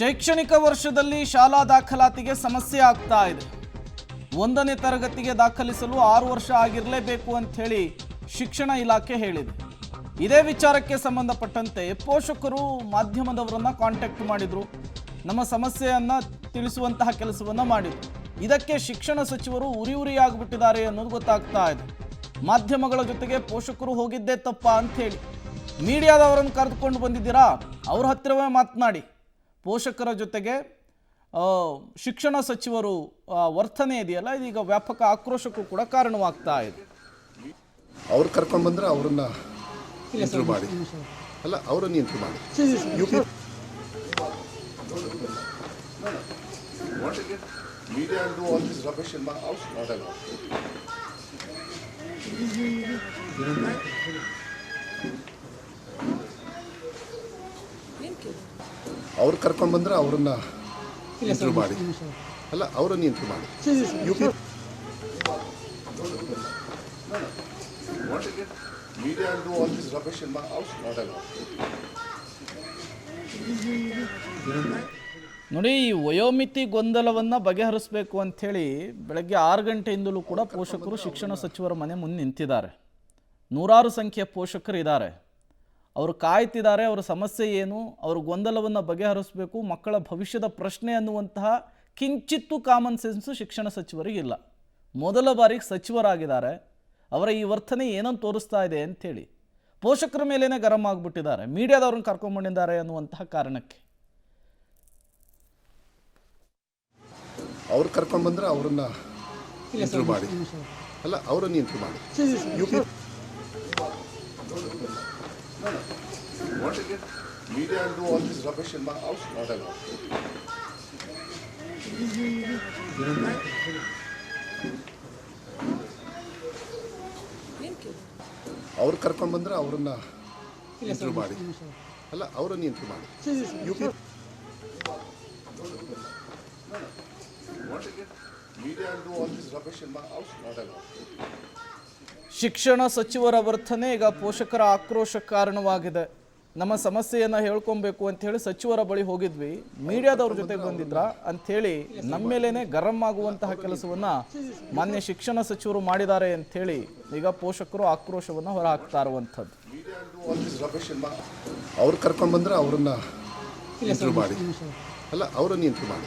ಶೈಕ್ಷಣಿಕ ವರ್ಷದಲ್ಲಿ ಶಾಲಾ ದಾಖಲಾತಿಗೆ ಸಮಸ್ಯೆ ಆಗ್ತಾ ಇದೆ. 1ನೇ ತರಗತಿಗೆ ದಾಖಲಿಸಲು 6 ವರ್ಷ ಆಗಿರಲೇಬೇಕು ಅಂತ ಹೇಳಿ ಶಿಕ್ಷಣ ಇಲಾಖೆ ಹೇಳಿದೆ. ಇದೇ ವಿಚಾರಕ್ಕೆ ಸಂಬಂಧಪಟ್ಟಂತೆ ಪೋಷಕರು ಮಾಧ್ಯಮದವರನ್ನ ಕಾಂಟ್ಯಾಕ್ಟ್ ಮಾಡಿದ್ರು. ನಮ್ಮ ಸಮಸ್ಯೆಯನ್ನ ತಿಳಿಸುವಂತಹ ಕೆಲಸವನ್ನ ಮಾಡಿದ್ರು. ಇದಕ್ಕೆ ಶಿಕ್ಷಣ ಸಚಿವರು ಉರಿಯಾಗಿಬಿಟ್ಟಿದ್ದಾರೆ ಅನ್ನೋದು ಗೊತ್ತಾಗ್ತಾ ಇದೆ. ಮಾಧ್ಯಮಗಳ ಜೊತೆಗೆ ಪೋಷಕರು ಹೋಗಿದ್ದೇ ತಪ್ಪ ಅಂತ ಹೇಳಿ ಮೀಡಿಯಾದವರನ್ನು ಕರೆದುಕೊಂಡು ಬಂದಿದ್ದೀರಾ, ಅವ್ರ ಹತ್ತಿರವೇ ಮಾತನಾಡಿ. ಪೋಷಕರ ಜೊತೆಗೆ ಶಿಕ್ಷಣ ಸಚಿವರು ವರ್ತನೆ ಇದೆಯಲ್ಲ, ಇದೀಗ ವ್ಯಾಪಕ ಆಕ್ರೋಶಕ್ಕೂ ಕೂಡ ಕಾರಣವಾಗ್ತಾ ಇದೆ. ಅವ್ರು ಕರ್ಕೊಂಡು ಬಂದ್ರೆ ಅವ್ರನ್ನ ಇಂಟರ್ವ್ಯೂ ಮಾಡಿ, ಅಲ್ಲ ಅವರನ್ನು ಇಂಟರ್ವ್ಯೂ ಮಾಡಿ. Media and do all this rubbish in my house, not allowed. ಅವ್ರು ಕರ್ಕೊಂಡು ಬಂದ್ರೆ ಅವ್ರನ್ನ ಇಂಟರ್ವ್ಯೂ ಮಾಡಿ, ಅಲ್ಲ ಅವರನ್ನು ಇಂಟರ್ವ್ಯೂ ಮಾಡಿ. Media and do all this rubbish in my house, not allowed. ನೋಡಿ, ಈ ವಯೋಮಿತಿ ಗೊಂದಲವನ್ನು ಬಗೆಹರಿಸಬೇಕು ಅಂಥೇಳಿ ಬೆಳಗ್ಗೆ 6 ಗಂಟೆಯಿಂದಲೂ ಕೂಡ ಪೋಷಕರು ಶಿಕ್ಷಣ ಸಚಿವರ ಮನೆ ಮುಂದೆ ನಿಂತಿದ್ದಾರೆ. ನೂರಾರು ಸಂಖ್ಯೆಯ ಪೋಷಕರು ಇದ್ದಾರೆ. ಅವರು ಕಾಯ್ತಿದ್ದಾರೆ. ಅವರ ಸಮಸ್ಯೆ ಏನು, ಅವ್ರ ಗೊಂದಲವನ್ನು ಬಗೆಹರಿಸಬೇಕು, ಮಕ್ಕಳ ಭವಿಷ್ಯದ ಪ್ರಶ್ನೆ ಅನ್ನುವಂತಹ ಕಿಂಚಿತ್ತೂ ಕಾಮನ್ ಸೆನ್ಸು ಶಿಕ್ಷಣ ಸಚಿವರಿಗಿಲ್ಲ. ಮೊದಲ ಬಾರಿಗೆ ಸಚಿವರಾಗಿದ್ದಾರೆ. ಅವರ ಈ ವರ್ತನೆ ಏನನ್ನು ತೋರಿಸ್ತಾ ಇದೆ ಅಂಥೇಳಿ ಪೋಷಕರ ಮೇಲೇ ಗರಂ ಆಗಿಬಿಟ್ಟಿದ್ದಾರೆ. ಮೀಡಿಯಾದವ್ರನ್ನ ಕರ್ಕೊಂಡ್ಬಂದಿದ್ದಾರೆ ಅನ್ನುವಂತಹ ಕಾರಣಕ್ಕೆ. ಅವ್ರು ಕರ್ಕೊಂಡು ಬಂದ್ರೆ ಅವ್ರನ್ನ ಇಂಟರ್ವ್ಯೂ ಮಾಡಿ, ಅಲ್ಲ ಅವರನ್ನು ಇಂಟರ್ವ್ಯೂ ಮಾಡಿ. Media and do all this rubbish in my house, not allowed. ಅವ್ರು ಕರ್ಕೊಂಡು ಬಂದ್ರೆ ಅವ್ರನ್ನ ಇಂಟರ್ವ್ಯೂ ಮಾಡಿ, ಅಲ್ಲ ಅವರನ್ನು ಇಂಟರ್ವ್ಯೂ ಮಾಡಿ. Media and do all this rubbish in my house, not allowed. ಶಿಕ್ಷಣ ಸಚಿವರ ವರ್ತನೆ ಈಗ ಪೋಷಕರ ಆಕ್ರೋಶ ಕಾರಣವಾಗಿದೆ. ನಮ್ಮ ಸಮಸ್ಯೆಯನ್ನು ಹೇಳ್ಕೊಬೇಕು ಅಂತ ಹೇಳಿ ಸಚಿವರ ಬಳಿ ಹೋಗಿದ್ವಿ, ಮೀಡಿಯಾದವ್ರ ಜೊತೆಗೆ ಬಂದಿದ್ರ ಅಂಥೇಳಿ ನಮ್ಮ ಮೇಲೇನೆ ಗರಂ ಆಗುವಂತಹ ಕೆಲಸವನ್ನ ಮಾನ್ಯ ಶಿಕ್ಷಣ ಸಚಿವರು ಮಾಡಿದ್ದಾರೆ ಅಂಥೇಳಿ ಈಗ ಪೋಷಕರು ಆಕ್ರೋಶವನ್ನು ಹೊರಹಾಕ್ತಾ ಇರುವಂಥದ್ದು. ಅವ್ರು ಕರ್ಕೊಂಡು ಬಂದ್ರೆ ಅವ್ರನ್ನ ಇಂಟರ್ವ್ಯೂ ಮಾಡಿ, ಅಲ್ಲ ಅವರನ್ನು ಇಂಟರ್ವ್ಯೂ ಮಾಡಿ.